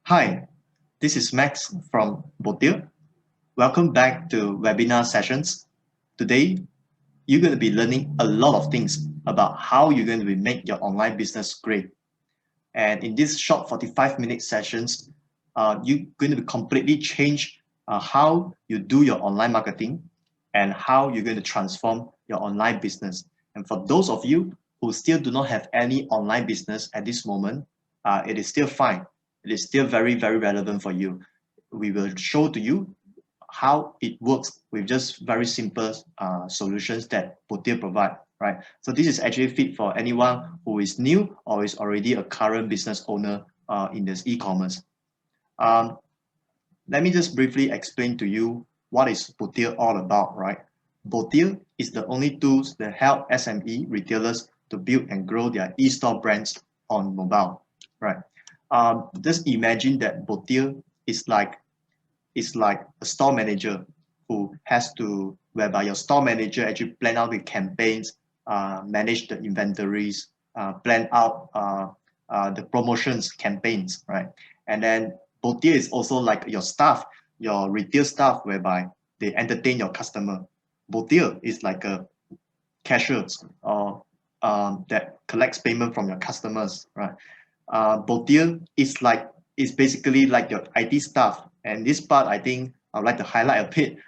Hi, this is Max from Boutir. Welcome back to webinar sessions. Today, you're going to be learning a lot of things about how you're going to make your online business great. And in this short 45-minute sessions, you're going to completely change how you do your online marketing and how you're going to transform your online business. And for those of you who still do not have any online business at this moment, it is still fine. It is still very, very relevant for you. We will show to you how it works with just very simple solutions that Boutir provide, right? So this is actually fit for anyone who is new or is already a current business owner in this e-commerce. Let me just briefly explain to you what is Boutir all about, right? Boutir is the only tools that help SME retailers to build and grow their e-store brands on mobile, right? Just imagine that Boutir is like a store manager who has to, whereby your store manager actually plan out the campaigns, manage the inventories, plan out the promotions campaigns, right? And then Boutir is also like your staff, your retail staff, whereby they entertain your customer. Boutir is like a cashier or that collects payment from your customers, right? Boutir is basically like your IT staff. And this part, I think I'd like to highlight a bit.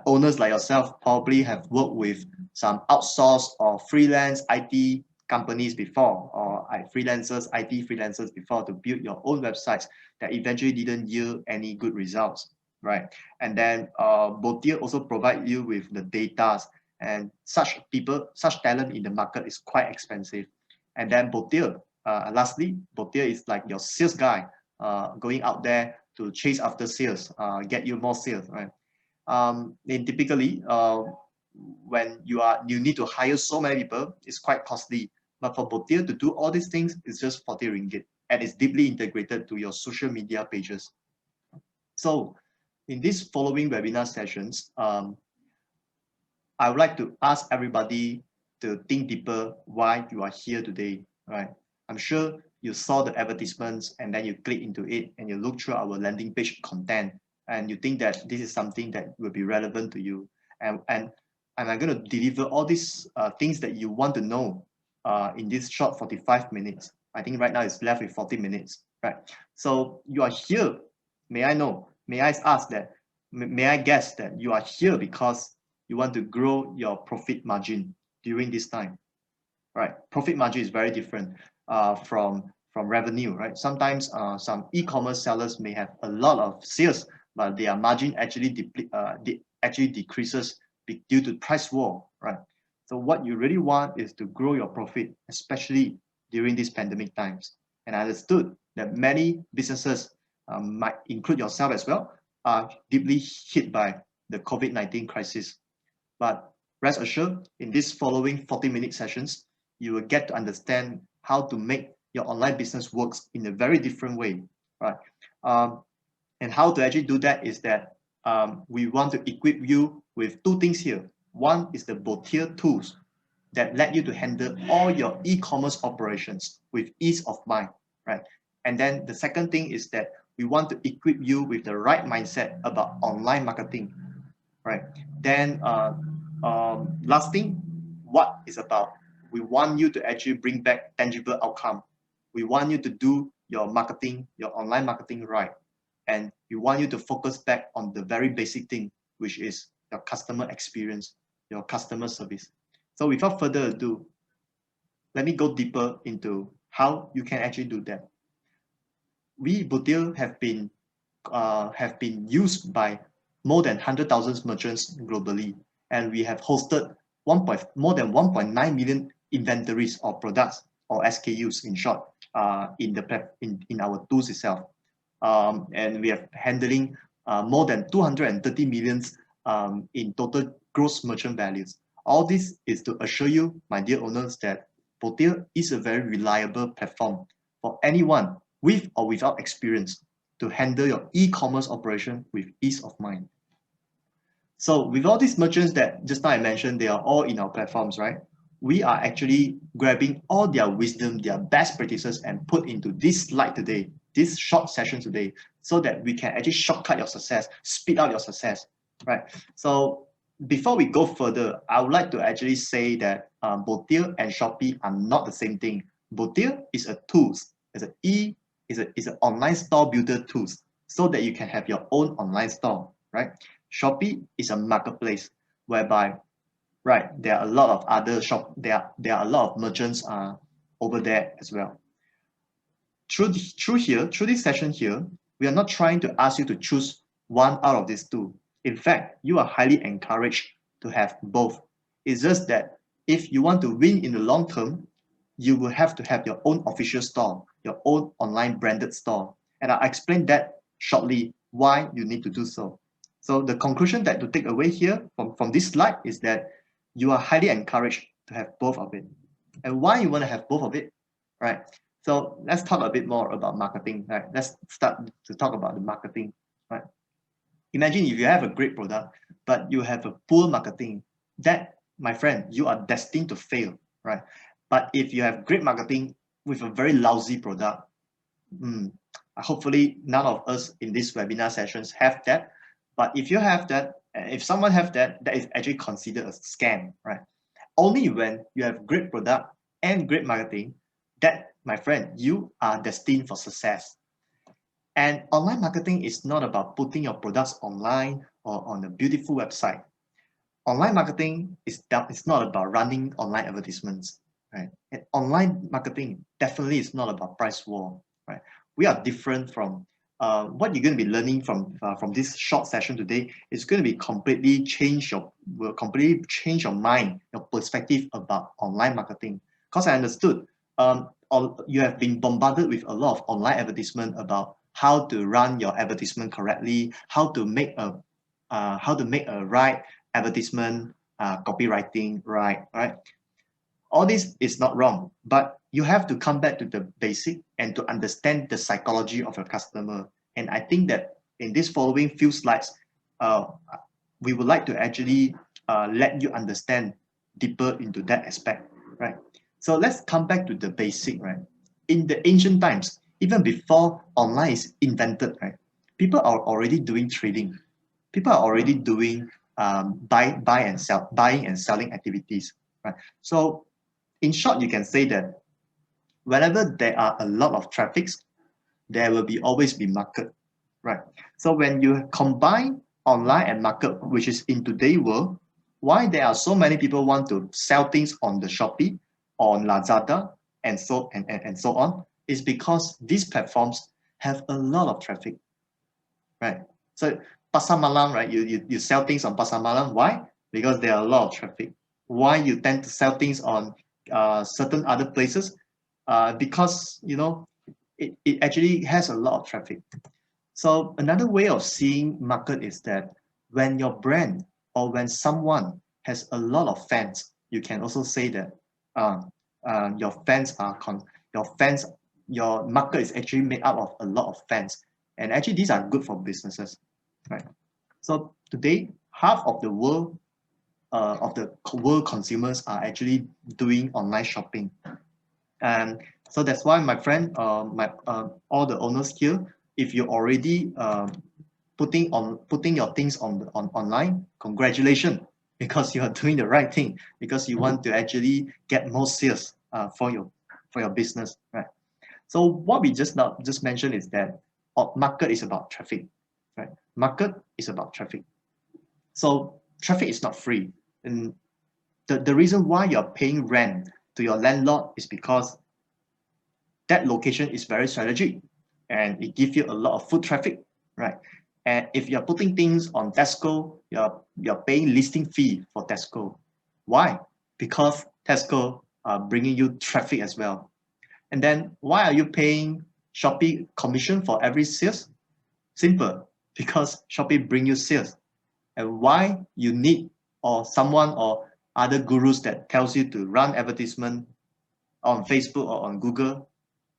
Owners like yourself probably have worked with some outsourced or freelance IT companies before, or IT freelancers before to build your own websites that eventually didn't yield any good results, right? And then Boutir also provide you with the data, and such talent in the market is quite expensive. And then Boutir, lastly, Boutir is like your sales guy, going out there to chase after sales, get you more sales, right? And typically, when you need to hire so many people, it's quite costly. But for Boutir to do all these things, it's just 40 ringgit, and it's deeply integrated to your social media pages. So, in these following webinar sessions, I would like to ask everybody to think deeper why you are here today, right? I'm sure you saw the advertisements and then you click into it and you look through our landing page content and you think that this is something that will be relevant to you. And I'm going to deliver all these things that you want to know in this short 45 minutes. I think right now it's left with 40 minutes, right? So you are here. May I ask that, may I guess that you are here because you want to grow your profit margin during this time, right? Profit margin is very different from revenue, right? Sometimes some e-commerce sellers may have a lot of sales, but their margin actually decreases due to price war, right? So what you really want is to grow your profit, especially during these pandemic times. And I understood that many businesses, might include yourself as well, are deeply hit by the COVID-19 crisis. But rest assured, in these following 40-minute sessions, you will get to understand how to make your online business works in a very different way, right? And how to actually do that is that we want to equip you with two things here. One is the Boutir tools that let you to handle all your e-commerce operations with ease of mind, right? And then the second thing is that we want to equip you with the right mindset about online marketing, right? Then last thing, what is about? We want you to actually bring back tangible outcome. We want you to do your marketing, your online marketing right. And we want you to focus back on the very basic thing, which is your customer experience, your customer service. So without further ado, let me go deeper into how you can actually do that. We, Boutir, have been used by more than 100,000 merchants globally, and we have hosted more than 1.9 million inventories of products, or SKUs in short, in our tools itself. And we are handling more than 230 millions in total gross merchant values. All this is to assure you, my dear owners, that Boutir is a very reliable platform for anyone with or without experience to handle your e-commerce operation with ease of mind. So with all these merchants that just now I mentioned, they are all in our platforms, right? We are actually grabbing all their wisdom, their best practices, and put into this slide today, this short session today, so that we can actually shortcut your success, speed up your success, right? So before we go further, I would like to actually say that Boutir and Shopee are not the same thing. Boutir is a tools, is an online store builder tools, so that you can have your own online store, right? Shopee is a marketplace whereby, right, there are a lot of other there are a lot of merchants over there as well. Through this session here, we are not trying to ask you to choose one out of these two. In fact, you are highly encouraged to have both. It's just that if you want to win in the long term, you will have to have your own official store, your own online branded store. And I'll explain that shortly why you need to do so. So the conclusion that to take away here from this slide is that you are highly encouraged to have both of it. And why you want to have both of it, right? So let's talk a bit more about marketing, right? Let's start to talk about the marketing, right? Imagine if you have a great product, but you have a poor marketing, that, my friend, you are destined to fail, right? But if you have great marketing with a very lousy product, hopefully none of us in these webinar sessions have that. But if you have that, if someone have that, that is actually considered a scam, right? Only when you have great product and great marketing, that, my friend, you are destined for success. And online marketing is not about putting your products online or on a beautiful website. Online marketing is not about running online advertisements, right? And online marketing definitely is not about price war, right? We are different from what you're going to be learning from this short session today. Is going to be will completely change your mind, your perspective about online marketing. Because I understood, you have been bombarded with a lot of online advertisement about how to run your advertisement correctly, how to make a right advertisement, copywriting, right? All this is not wrong, but you have to come back to the basic and to understand the psychology of your customer. And I think that in this following few slides, we would like to actually let you understand deeper into that aspect, right? So let's come back to the basic, right? In the ancient times, even before online is invented, right? People are already doing trading. People are already doing buying and selling activities, right? So in short, you can say that whenever there are a lot of traffics, there will always be market, right? So when you combine online and market, which is in today's world, why there are so many people want to sell things on the Shopee, on Lazada, and so on, is because these platforms have a lot of traffic, right? So Pasar Malam, right? You sell things on Pasar Malam. Why? Because there are a lot of traffic. Why you tend to sell things on certain other places? Because it actually has a lot of traffic. So another way of seeing market is that when your brand or when someone has a lot of fans, you can also say that your market is actually made up of a lot of fans, and actually these are good for businesses, right? So today, half of the world consumers are actually doing online shopping, and so that's why, my friend, all the owners here, if you're already putting your things on online, congratulations, because you are doing the right thing, because you want to actually get more sales for your business, right? So what we just mentioned is that market is about traffic, right? Market is about traffic. So traffic is not free, and the reason why you're paying rent to your landlord is because that location is very strategic and it gives you a lot of foot traffic, right? And if you're putting things on Tesco, you're paying listing fee for Tesco. Why? Because Tesco are bringing you traffic as well. And then why are you paying Shopee commission for every sales? Simple, because Shopee bring you sales. And why you need or someone or other gurus that tells you to run advertisement on Facebook or on Google?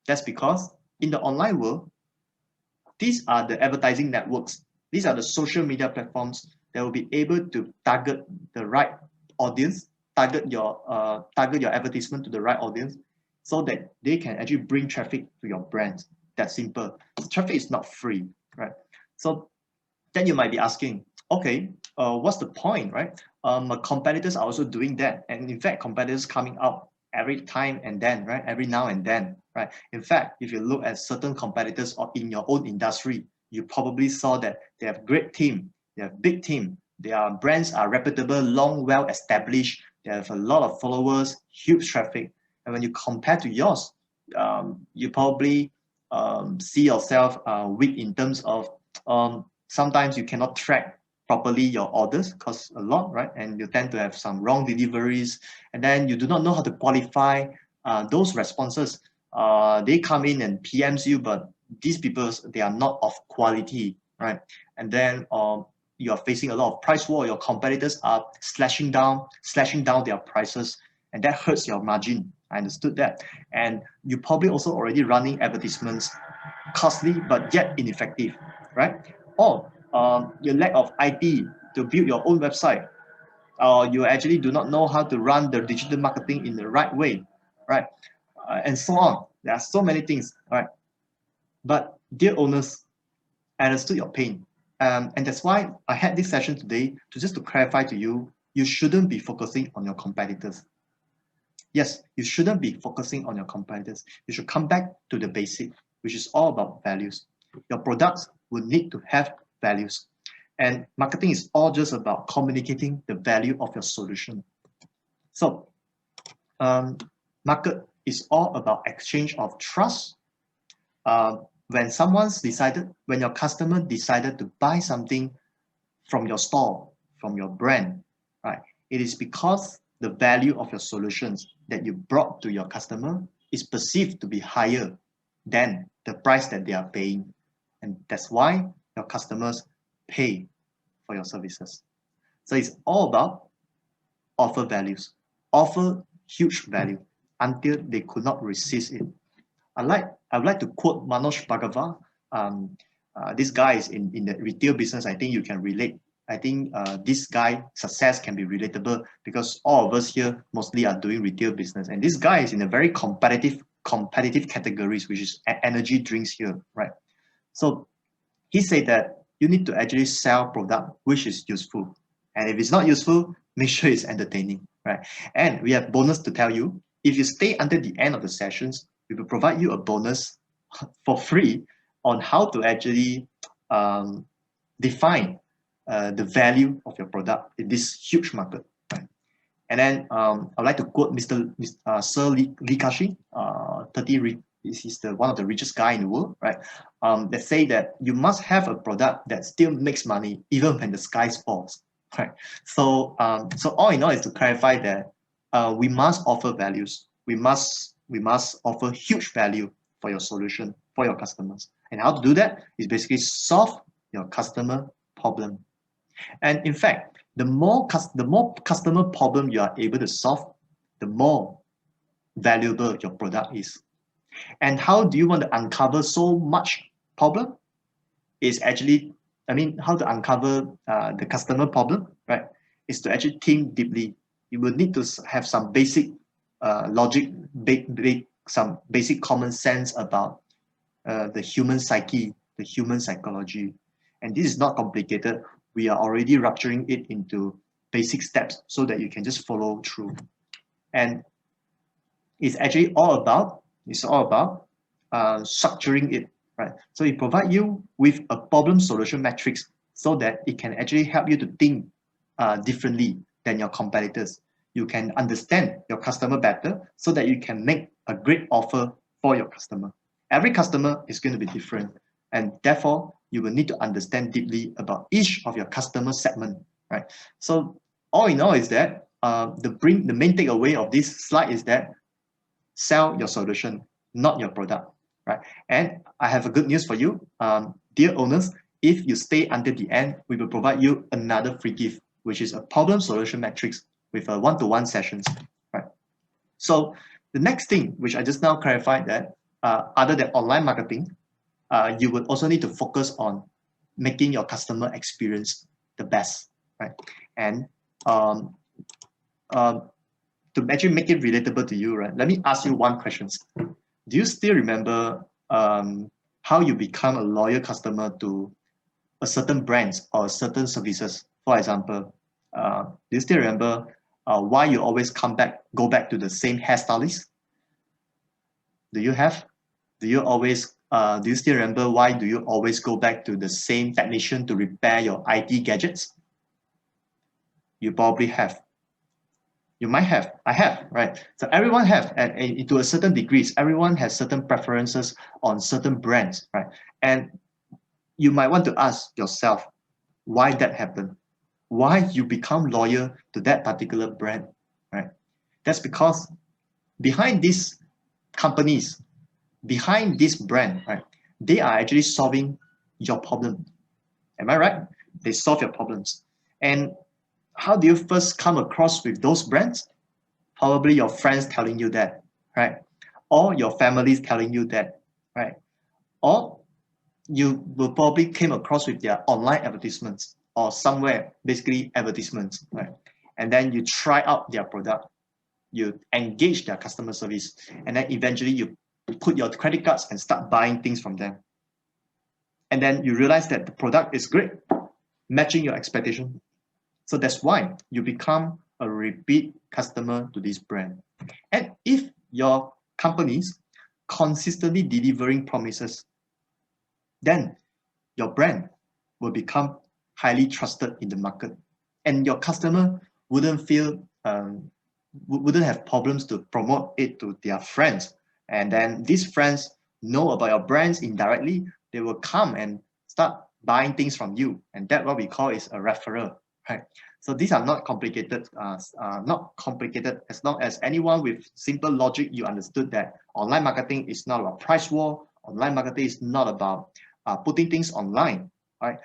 That's because in the online world, these are the advertising networks. These are the social media platforms that will be able to target the right audience, target your advertisement to the right audience, so that they can actually bring traffic to your brand. That's simple. Traffic is not free, right? So then you might be asking, okay, what's the point, right? Competitors are also doing that, and in fact, competitors coming out every time and then, right? Every now and then, right? In fact, if you look at certain competitors or in your own industry, you probably saw that they have great team, they have big team, their brands are reputable, long, well established, they have a lot of followers, huge traffic, and when you compare to yours, you probably see yourself weak in terms of sometimes you cannot track properly your orders because a lot, right? And you tend to have some wrong deliveries, and then you do not know how to qualify those responses. They come in and PMs you, but these people, they are not of quality, right? And then you are facing a lot of price war. Your competitors are slashing down their prices, and that hurts your margin. I understood that. And you probably also already running advertisements, costly but yet ineffective, right? Or your lack of IT to build your own website, or you actually do not know how to run the digital marketing in the right way, right? And so on. There are so many things, right? But dear owners, I understood your pain. And that's why I had this session today to just to clarify to you, you shouldn't be focusing on your competitors. Yes, you shouldn't be focusing on your competitors. You should come back to the basic, which is all about values. Your products will need to have values. And marketing is all just about communicating the value of your solution. So market is all about exchange of trust. When your customer decided to buy something from your store, from your brand, right? It is because the value of your solutions that you brought to your customer is perceived to be higher than the price that they are paying. And that's why your customers pay for your services. So it's all about offer values, offer huge value until they could not resist it. I'd like to quote Manoj Bhagava. This guy is in the retail business. I think you can relate. I think this guy success can be relatable because all of us here mostly are doing retail business, and this guy is in a very competitive categories, which is energy drinks here, right? So he said that you need to actually sell product which is useful, and if it's not useful, make sure it's entertaining, right? And we have bonus to tell you. If you stay until the end of the sessions, we will provide you a bonus for free on how to actually define the value of your product in this huge market. Right? And then I'd like to quote Sir Lee Ka-shing, he's one of the richest guy in the world, right? That say that you must have a product that still makes money even when the sky falls, right? So all in all is to clarify that we must offer values. We must offer huge value for your solution, for your customers. And how to do that is basically solve your customer problem. And in fact, the more customer problem you are able to solve, the more valuable your product is. And how do you want to uncover so much problem? Is actually, how to uncover the customer problem, right? Is to actually think deeply. You will need to have some basic logic, some basic common sense about the human psyche, the human psychology. And this is not complicated. We are already rupturing it into basic steps so that you can just follow through. And it's actually all about structuring it, right? So it provides you with a problem solution matrix so that it can actually help you to think differently than your competitors. You can understand your customer better so that you can make a great offer for your customer. Every customer is going to be different, and therefore you will need to understand deeply about each of your customer segment, right? So all in all is that the main takeaway of this slide is that sell your solution, not your product, right? And I have a good news for you, dear owners. If you stay until the end, we will provide you another free gift, which is a problem solution matrix with a one-to-one sessions, right? So the next thing, which I just now clarified, that other than online marketing, you would also need to focus on making your customer experience the best, right? And to actually make it relatable to you, right? Let me ask you one question. Do you still remember how you become a loyal customer to a certain brands or certain services. For example, do you still remember why you always go back to the same hairstylist? Do you have? Do you always do you still remember why do you always go back to the same technician to repair your IT gadgets? You probably have. You might have. I have, right? So everyone have, and to a certain degrees, everyone has certain preferences on certain brands, right? And you might want to ask yourself why that happened, why you become loyal to that particular brand, right? That's because behind these companies, behind this brand, right, they are actually solving your problem. Am I right? They solve your problems. And how do you first come across with those brands? Probably your friends telling you that, right? Or your families telling you that, right? Or you will probably came across with their online advertisements or somewhere, basically advertisements, right? And then you try out their product, you engage their customer service, and then eventually you put your credit cards and start buying things from them. And then you realize that the product is great, matching your expectation. So that's why you become a repeat customer to this brand. And if your companies consistently delivering promises, then your brand will become highly trusted in the market, and your customer wouldn't have problems to promote it to their friends. And then these friends know about your brands indirectly. They will come and start buying things from you, and that's what we call is a referral, right? So these are not complicated, as long as anyone with simple logic, you understood that online marketing is not about price war. Online marketing is not about putting things online, right?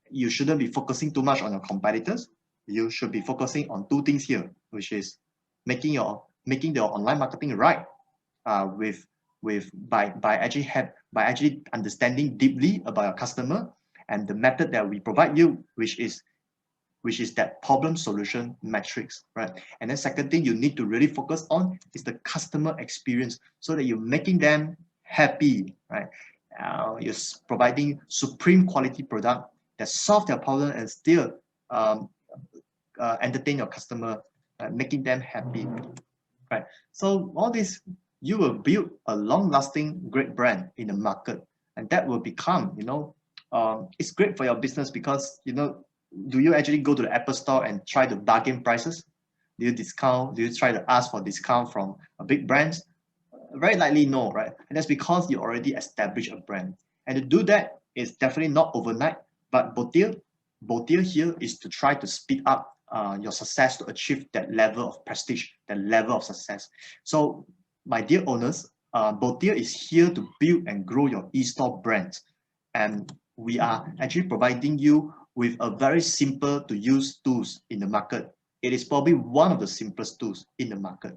You shouldn't be focusing too much on your competitors. You should be focusing on two things here, which is making your online marketing right, by actually understanding deeply about your customer and the method that we provide you, which is that problem solution matrix, right? And then second thing you need to really focus on is the customer experience, so that you're making them happy, right? You're providing supreme quality product that solve their problem and still entertain your customer, making them happy, right? So all this, you will build a long-lasting great brand in the market, and that will become, it's great for your business because, do you actually go to the Apple Store and try to bargain prices? Do you discount? Do you try to ask for discount from big brands? Very likely no, right? And that's because you already established a brand. And to do that is definitely not overnight, but Boutir here is to try to speed up your success to achieve that level of prestige, that level of success. So my dear owners, Boutir is here to build and grow your e-store brand. And we are actually providing you with a very simple to use tools in the market. It is probably one of the simplest tools in the market.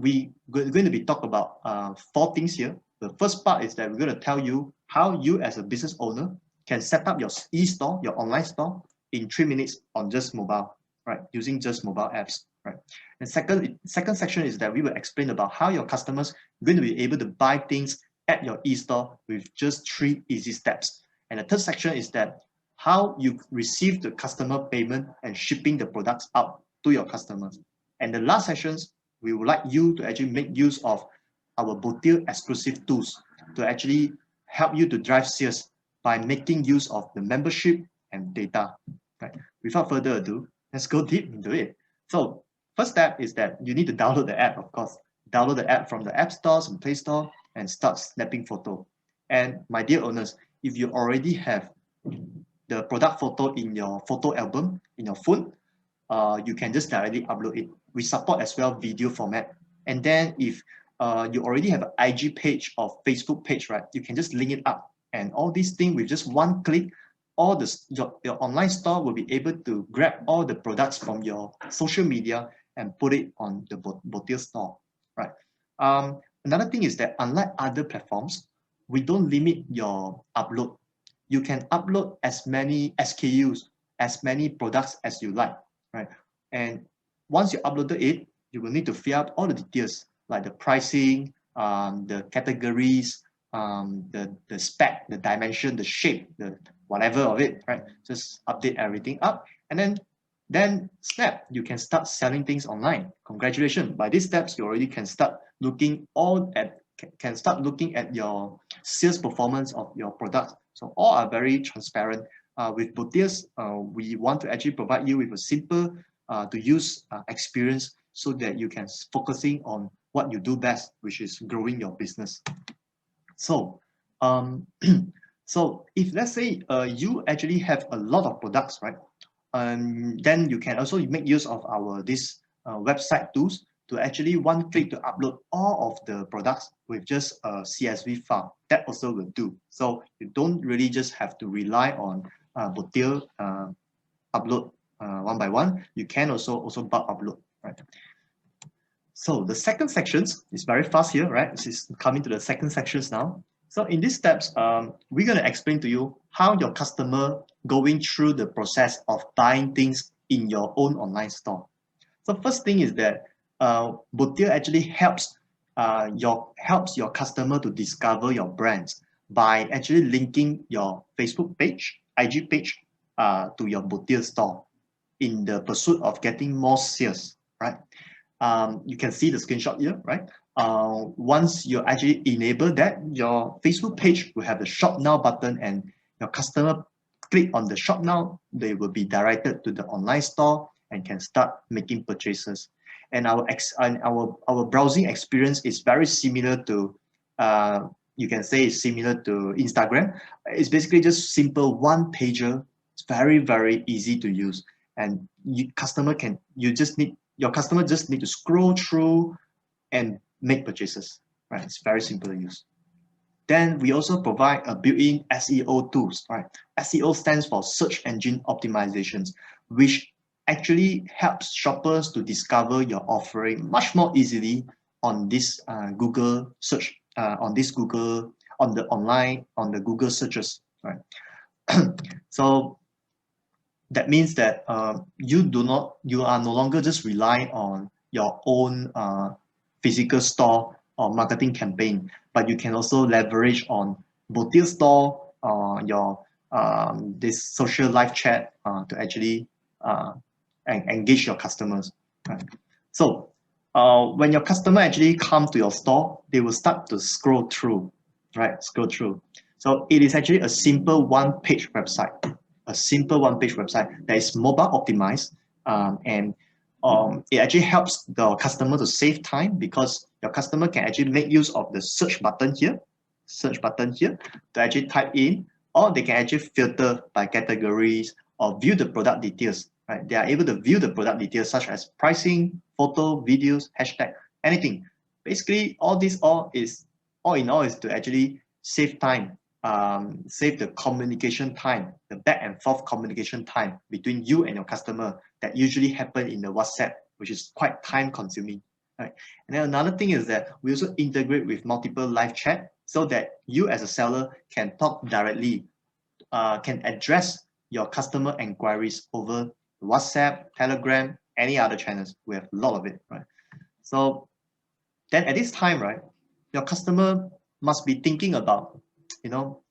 We're going to be talk about 4 things here. The first part is that we're going to tell you how you as a business owner can set up your e-store, your online store in 3 minutes on just mobile, right? Using just mobile apps, right? And second section is that we will explain about how your customers are going to be able to buy things at your e-store with just 3 easy steps. And the third section is that how you receive the customer payment and shipping the products out to your customers. And the last sessions, we would like you to actually make use of our Boutir exclusive tools to actually help you to drive sales by making use of the membership and data. Right? Without further ado, let's go deep into it. So first step is that you need to download the app, of course. Download the app from the App Store and Play Store and start snapping photo. And my dear owners, if you already have the product photo in your photo album in your phone, you can just directly upload it. We support as well video format. And then if you already have an IG page or Facebook page, right, you can just link it up. And all these things with just one click, your online store will be able to grab all the products from your social media and put it on the Boutir store, right? Another thing is that unlike other platforms, we don't limit your upload. You can upload as many SKUs, as many products as you like, right? And once you uploaded it, you will need to fill out all the details like the pricing, the categories, the spec, the dimension, the shape, the whatever of it, right? Just update everything up, and then snap, you can start selling things online. Congratulations! By these steps, you already can start looking at your sales performance of your products. So all are very transparent. With Boutirs, we want to actually provide you with a simple to use experience so that you can focusing on what you do best, which is growing your business. So, so if let's say you actually have a lot of products, right? Then you can also make use of our this website tools to actually one click to upload all of the products with just a CSV file. That also will do. So you don't really just have to rely on Boutir upload one by one. You can also bulk upload, right? So the second sections is very fast here, right? This is coming to the second sections now. So in these steps, we're going to explain to you how your customer going through the process of buying things in your own online store. So first thing is that Boutir actually helps your customer to discover your brands by actually linking your Facebook page, IG page to your Boutir store in the pursuit of getting more sales, right? You can see the screenshot here, right? Once you actually enable that, your Facebook page will have the shop now button, and your customer click on the shop now, they will be directed to the online store and can start making purchases. And our browsing experience is very similar to, you can say it's similar to Instagram. It's basically just simple one pager. It's very, very easy to use. And your customer just need to scroll through and make purchases, right? It's very simple to use. Then we also provide a built-in SEO tools, right? SEO stands for search engine optimizations, which actually helps shoppers to discover your offering much more easily on this Google search, on the Google searches, right? So that means that you are no longer just relying on your own physical store or marketing campaign, but you can also leverage on Boutir store, your this social live chat to actually engage your customers. Right? So when your customer actually come to your store, they will start to scroll through, right? Scroll through. So it is actually a simple one-page website. A simple one-page website that is mobile optimized, and it actually helps the customer to save time, because your customer can actually make use of the search button here to actually type in, or they can actually filter by categories or view the product details, right? They are able to view the product details such as pricing, photo, videos, hashtag, anything. Basically, all in all is to actually save time, save the communication time, the back and forth communication time between you and your customer that usually happen in the WhatsApp, which is quite time consuming, right? And then another thing is that we also integrate with multiple live chat so that you as a seller can talk directly, can address your customer inquiries over WhatsApp, Telegram, any other channels. We have a lot of it, right? So then at this time, right, your customer must be thinking about, you know,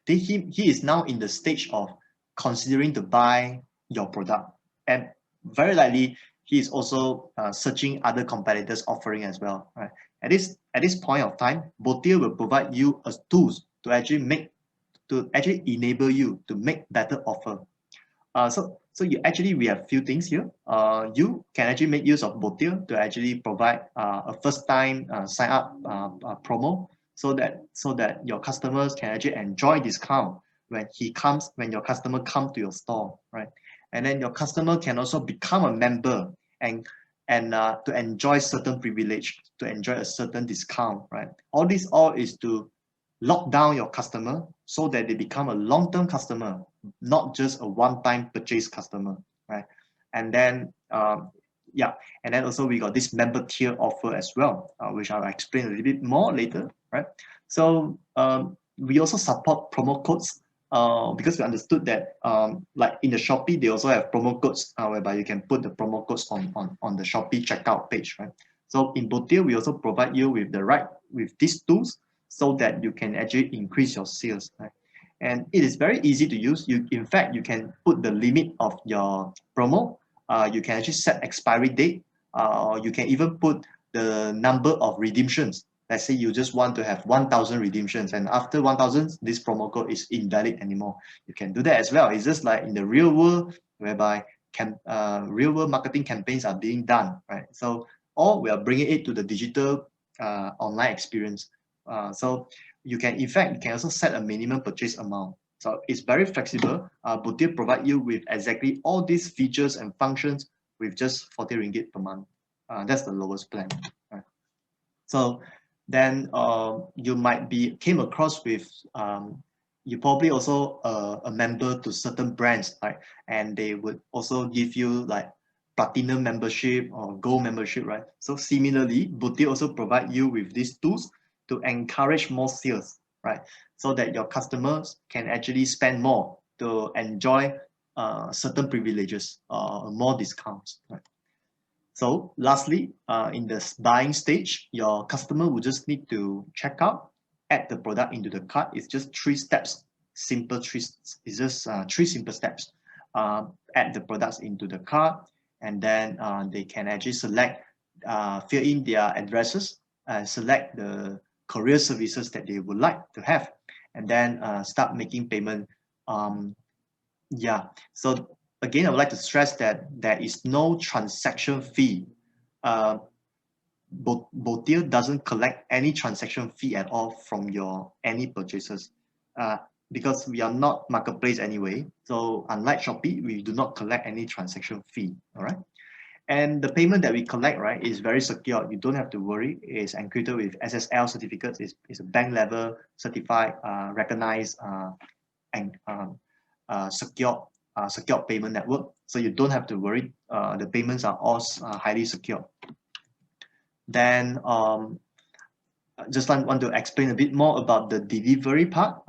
he is now in the stage of considering to buy your product, and very likely he is also searching other competitors offering as well, right? At this point of time, Boutir will provide you a tools to actually enable you to make better offer. So we have few things here. You can actually make use of Boutir to actually provide a first time sign up promo, so that your customers can actually enjoy discount when your customer come to your store, right? And then your customer can also become a member and to enjoy certain privilege, to enjoy a certain discount, right? All is to lock down your customer so that they become a long-term customer, not just a one-time purchase customer, right? And then and then also we got this member tier offer as well, which I'll explain a little bit more later, right? So we also support promo codes, because we understood that like in the Shopee, they also have promo codes whereby you can put the promo codes on the Shopee checkout page, right? So in Boutir, we also provide you with these tools so that you can actually increase your sales, right? And it is very easy to use. In fact, you can put the limit of your promo. You can actually set expiry date. You can even put the number of redemptions. Let's say you just want to have 1,000 redemptions, and after 1,000, this promo code is invalid anymore. You can do that as well. It's just like in the real world, whereby real world marketing campaigns are being done, right? So, or we are bringing it to the digital online experience. So you can, in fact, you can also set a minimum purchase amount. So it's very flexible. Boutir provide you with exactly all these features and functions with just 40 ringgit per month. That's the lowest plan. Right? So then you might be came across with you probably also a member to certain brands, right? And they would also give you like platinum membership or gold membership, right? So similarly, Boutir also provide you with these tools to encourage more sales, right? So that your customers can actually spend more to enjoy certain privileges or more discounts, right? So lastly, in the buying stage, your customer will just need to check out, add the product into the cart. It's just 3 steps, it's just 3 simple steps. Add the products into the cart, and then they can actually select, fill in their addresses, and select the courier services that they would like to have, and then start making payment. Yeah, so again, I would like to stress that there is no transaction fee. Uh, Boutir doesn't collect any transaction fee at all from your any purchases, because we are not marketplace anyway. So unlike Shopee, we do not collect any transaction fee. All right, and the payment that we collect, right, is very secure. You don't have to worry. It's encrypted with SSL certificates. It's a bank level certified, recognized, and secure payment network, so you don't have to worry. The payments are all highly secure. Then just want to explain a bit more about the delivery part.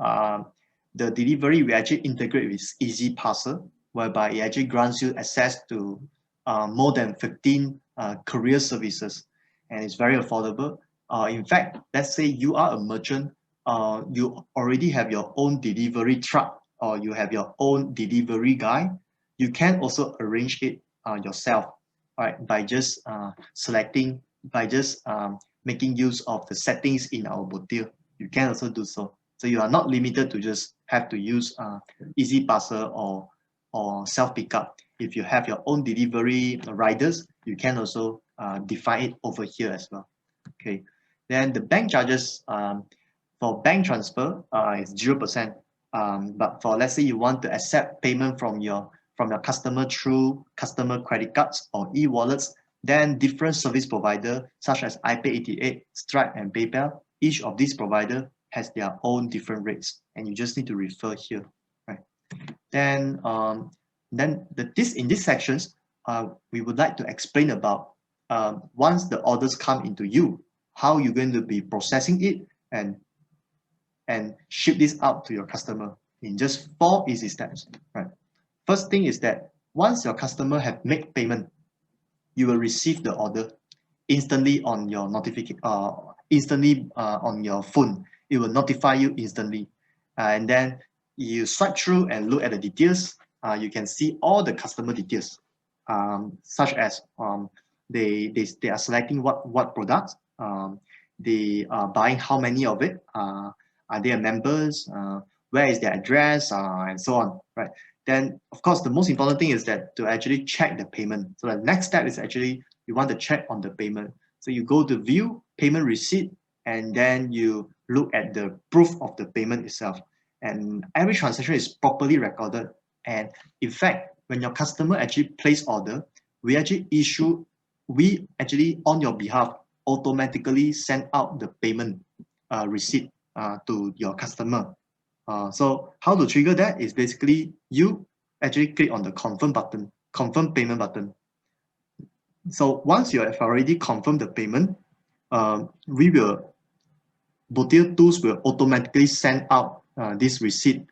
The delivery we actually integrate with Easy Parcel, whereby it actually grants you access to more than 15 courier services, and it's very affordable. In fact, let's say you are a merchant, you already have your own delivery truck, or you have your own delivery guy, you can also arrange it yourself, right? By just making use of the settings in our Boutir. You can also do so. So you are not limited to just have to use Easy Parcel or self pickup. If you have your own delivery riders, you can also define it over here as well. Okay. Then the bank charges, for bank transfer is 0%. But for, let's say you want to accept payment from your customer through customer credit cards or e-wallets, then different service provider such as iPay88, Stripe, and PayPal, each of these provider has their own different rates, and you just need to refer here, right? Then in these sections, we would like to explain about once the orders come into you, how you're going to be processing it and ship this out to your customer in just 4 easy steps, right? First thing is that once your customer have made payment, you will receive the order instantly on your on your phone. It will notify you instantly, and then you swipe through and look at the details. You can see all the customer details, such as they are selecting what products, they are buying how many of it, are they members, where is their address, and so on, right? Then, of course, the most important thing is that to actually check the payment. So the next step is actually you want to check on the payment. So you go to view payment receipt, and then you look at the proof of the payment itself. And every transaction is properly recorded. And in fact, when your customer actually place order, we actually on your behalf automatically send out the payment receipt to your customer. So how to trigger that is basically you actually click on the confirm payment button. So once you have already confirmed the payment, Boutir Tools will automatically send out this receipt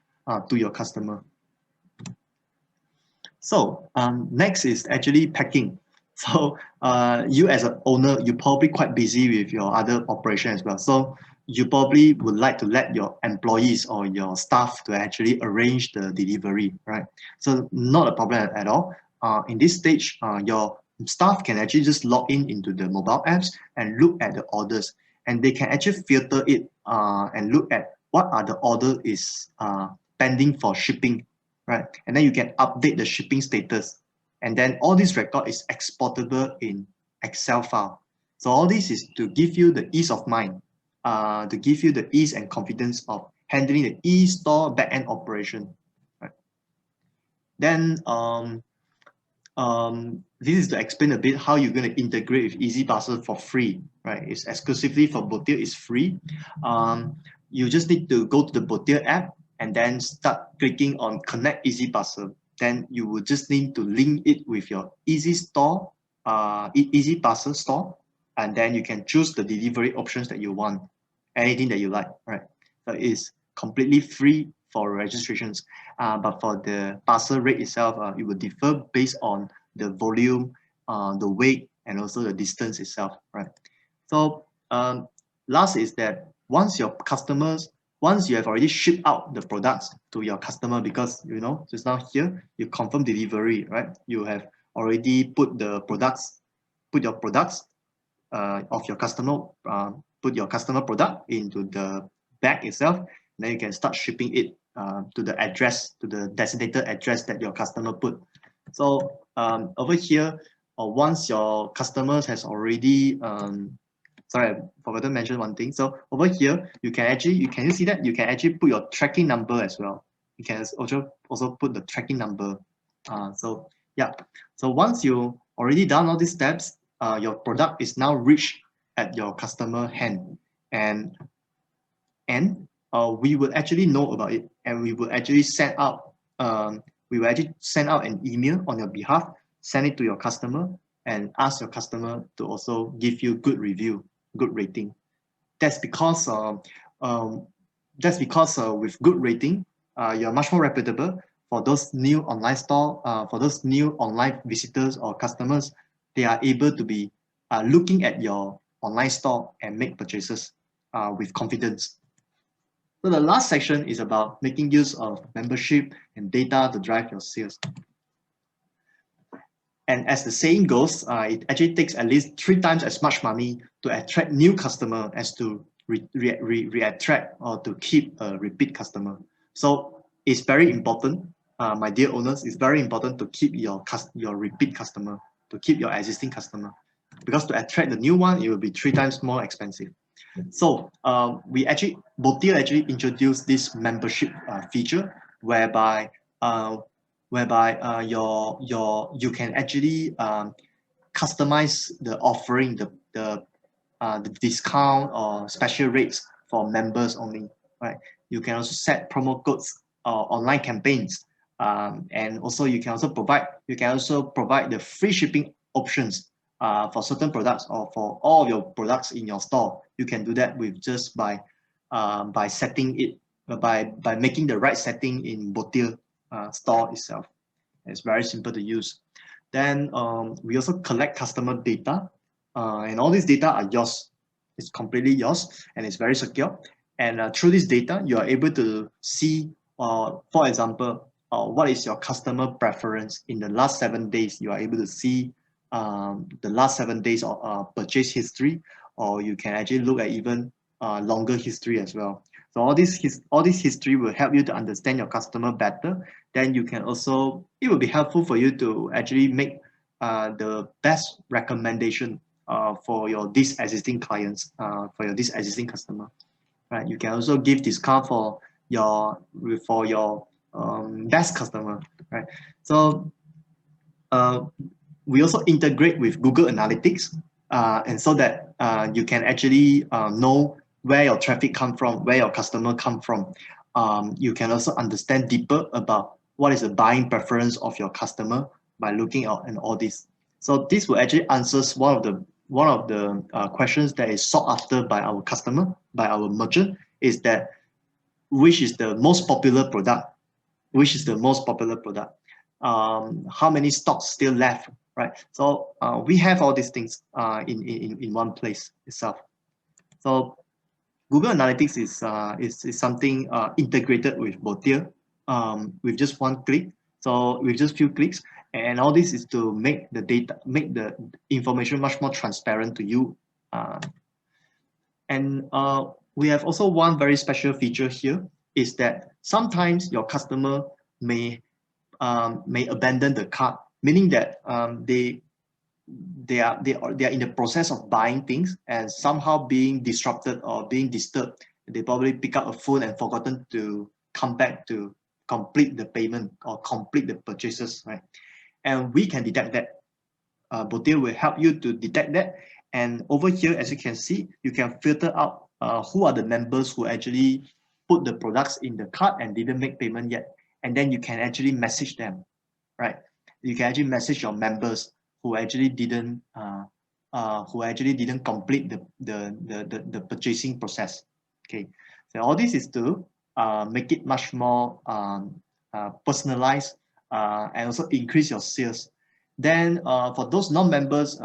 to your customer. So next is actually packing. So you as an owner, you're probably quite busy with your other operation as well. So you probably would like to let your employees or your staff to actually arrange the delivery, right? So not a problem at all. In this stage, your staff can actually just log in into the mobile apps and look at the orders, and they can actually filter it and look at what are the order is pending for shipping, right? And then you can update the shipping status, and then all this record is exportable in Excel file. So all this is to give you the ease of mind, to give you the ease and confidence of handling the e-store backend operation. Right? Then this is to explain a bit how you're going to integrate with Easy Parcel for free, right? It's exclusively for Boutir, it's free. You just need to go to the Boutir app and then start clicking on Connect Easy Parcel. Then you will just need to link it with your Easy Store, Easy Parcel store, and then you can choose the delivery options that you want, anything that you like, right? So it's completely free for registrations, but for the parcel rate itself, it will differ based on the volume, the weight, and also the distance itself, right? So last is that once you have already shipped out the products to your customer, because just now here you confirm delivery, right? You have already put your products of your customer, put your customer product into the bag itself. Then you can start shipping it to the address, to the designated address that your customer put. So over here, once your customers has already, sorry, I forgot to mention one thing. So over here, can you see that? You can actually put your tracking number as well. You can also put the tracking number. So yeah, so once you already done all these steps, your product is now reached at your customer hand, and we will actually know about it, and we will actually send out an email on your behalf, send it to your customer, and ask your customer to also give you good review, good rating. That's because with good rating, you're much more reputable for those new online store, for those new online visitors or customers. They are able to be looking at your online store and make purchases with confidence. So the last section is about making use of membership and data to drive your sales. And as the saying goes, it actually takes at least 3 times as much money to attract new customer as to re-attract or to keep a repeat customer. So it's very important, my dear owners, it's very important to keep your repeat customer, to keep your existing customer, because to attract the new one, it will be 3 times more expensive. So Boutir actually introduced this membership feature whereby you can actually customize the offering, the discount or special rates for members only, right? You can also set promo codes or online campaigns, and also you can also provide the free shipping options for certain products or for all of your products in your store. You can do that with just by setting it by making the right setting in Boutir store itself. It's very simple to use. Then we also collect customer data, and all these data are yours. It's completely yours, and it's very secure. And through this data, you are able to see, for example, what is your customer preference in the last 7 days. You are able to see the last 7 days of purchase history, or you can actually look at even longer history as well. So all this history will help you to understand your customer better. Then you can also, it will be helpful for you to actually make the best recommendation for your existing clients, for your existing customer, right? You can also give discount for your best customer, right? So we also integrate with Google Analytics, and so that you can actually know where your traffic come from, where your customer come from. You can also understand deeper about what is the buying preference of your customer by looking out and all this. So this will actually answers one of the questions that is sought after by our customer, by our merchant, is that which is the most popular product? Which is the most popular product? How many stocks still left? right? So we have all these things in one place itself. So Google Analytics is something integrated with Boutir with just one click. So with just few clicks, and all this is to make the data, make the information much more transparent to you. And we have also one very special feature here is that sometimes your customer may abandon the cart, meaning that they are in the process of buying things and somehow being disrupted or being disturbed. They probably pick up a phone and forgotten to come back to complete the payment or complete the purchases, right? And we can detect that. Boutir will help you to detect that. And over here, as you can see, you can filter out who are the members who actually put the products in the cart and didn't make payment yet. And then you can actually message them, right? You can actually message your members who actually didn't complete the purchasing process. Okay, so all this is to make it much more personalized and also increase your sales. Then for those non-members,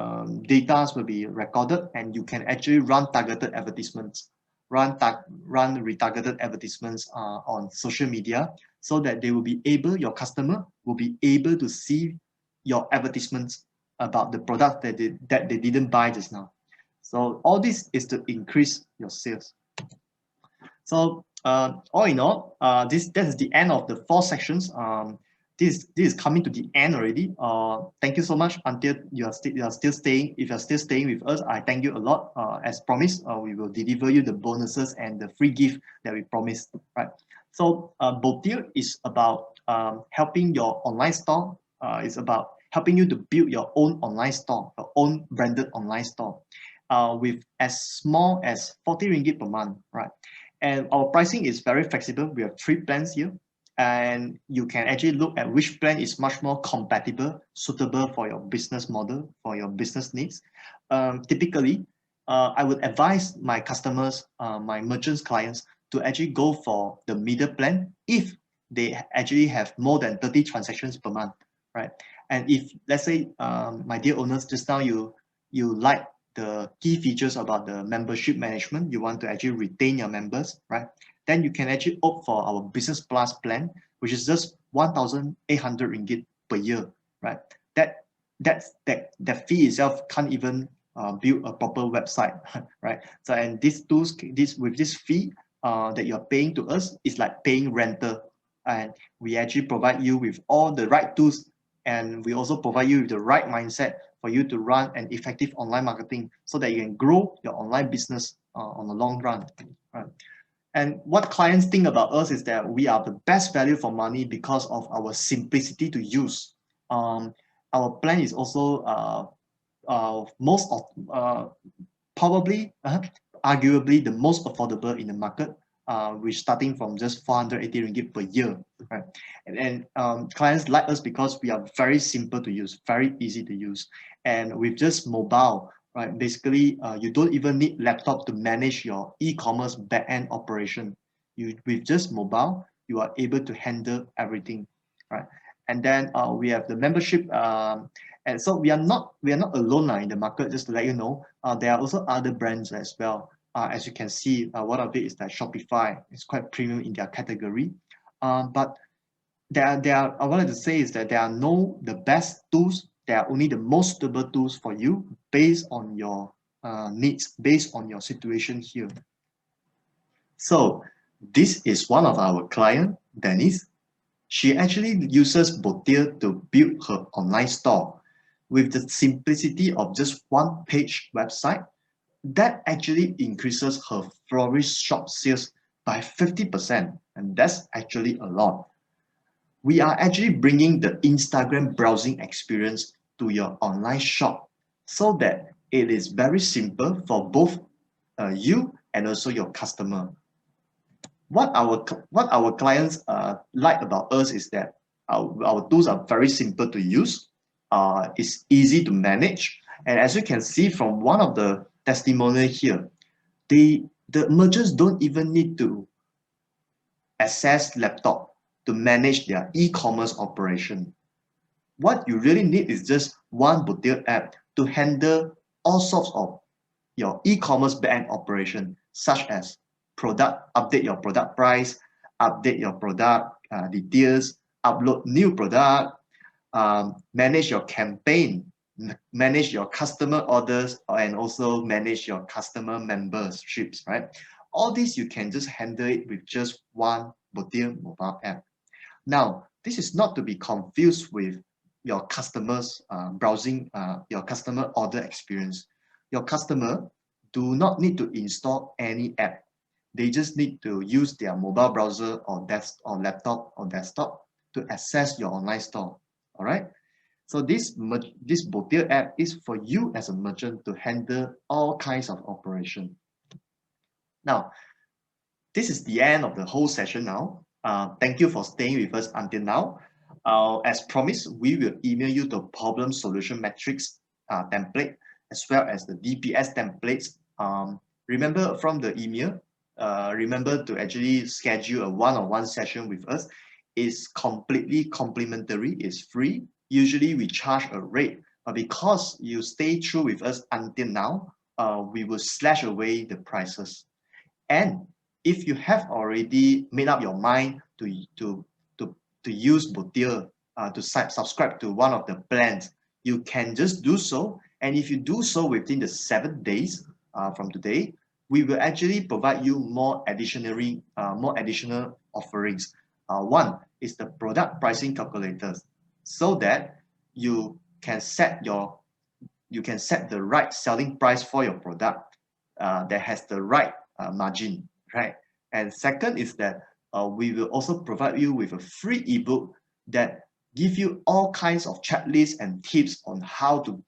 data will be recorded and you can actually run targeted advertisements, run retargeted advertisements on social media, so that they will be able, your customer will be able to see your advertisements about the product that they didn't buy just now. So all this is to increase your sales. So all in all, that is the end of the 4 sections. This is coming to the end already. Thank you so much until you are still staying. If you're still staying with us, I thank you a lot. As promised, we will deliver you the bonuses and the free gift that we promised. Right. So Boutir is about helping your online store. It's about helping you to build your own online store, your own branded online store, with as small as 40 ringgit per month. Right. And our pricing is very flexible. We have 3 plans here. And you can actually look at which plan is much more compatible, suitable for your business model, for your business needs. Typically, I would advise my customers, my merchants clients, to actually go for the middle plan if they actually have more than 30 transactions per month, right? And if, let's say, my dear owners, just now you like the key features about the membership management, you want to actually retain your members, right? Then you can actually opt for our Business Plus plan, which is just 1,800 ringgit per year, right? That fee itself can't even build a proper website, right? So, and these tools, with this fee that you're paying to us, is like paying rental, and we actually provide you with all the right tools, and we also provide you with the right mindset for you to run an effective online marketing, so that you can grow your online business on the long run, right? And what clients think about us is that we are the best value for money because of our simplicity to use. Our plan is also probably, arguably the most affordable in the market, which starting from just 480 ringgit per year, right? And clients like us because we are very simple to use, very easy to use, and with just mobile. Right, basically, you don't even need laptop to manage your e-commerce back-end operation. With just mobile, you are able to handle everything, right? And then we have the membership, and so we are not alone in the market. Just to let you know, there are also other brands as well. As you can see, one of it is that Shopify. It's quite premium in their category, but I wanted to say is that there are the best tools. There are only the most suitable tools for you based on your needs, based on your situation here. So this is one of our client, Denise. She actually uses Boutir to build her online store with the simplicity of just one-page website. That actually increases her florist shop sales by 50%, and that's actually a lot. We are actually bringing the Instagram browsing experience to your online shop, so that it is very simple for both you and also your customer. What our clients like about us is that our tools are very simple to use, it's easy to manage, and as you can see from one of the testimonial here, the merchants don't even need to access laptop to manage their e-commerce operation. What you really need is just one Boutir app to handle all sorts of your e-commerce backend operation, such as update your product price, update your product details, upload new product, manage your campaign, manage your customer orders, and also manage your customer memberships, right? All this you can just handle it with just one Boutir mobile app. Now, this is not to be confused with your customers browsing, your customer order experience. Your customer do not need to install any app. They just need to use their mobile browser or laptop or desktop to access your online store. All right. So this Boutir app is for you as a merchant to handle all kinds of operation. Now, this is the end of the whole session now. Thank you for staying with us until now. As promised, we will email you the problem solution matrix template as well as the DPS templates. Remember from the email, remember to actually schedule a one-on-one session with us. It's completely complimentary, it's free. Usually we charge a rate, but because you stay true with us until now, we will slash away the prices. And if you have already made up your mind to use Boutir to subscribe to one of the plans, you can just do so. And if you do so within the 7 days from today, we will actually provide you more additional offerings. One is the product pricing calculators, so that you can set the right selling price for your product that has the right margin, right? And second is that we will also provide you with a free ebook that give you all kinds of checklists and tips on how to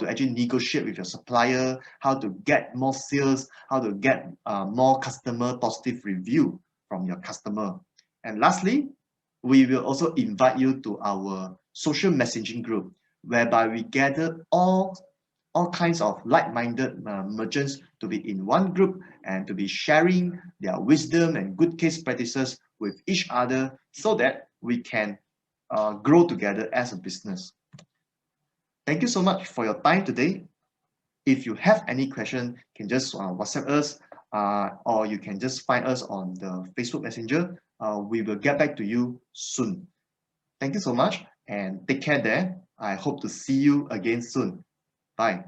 actually negotiate with your supplier, how to get more sales, how to get more customer positive review from your customer. And lastly, we will also invite you to our social messaging group, whereby we gather all kinds of like-minded merchants to be in one group and to be sharing their wisdom and good case practices with each other, so that we can grow together as a business. Thank you so much for your time today. If you have any question, you can just WhatsApp us, or you can just find us on the Facebook Messenger. We will get back to you soon. Thank you so much and take care there. I hope to see you again soon. Bye.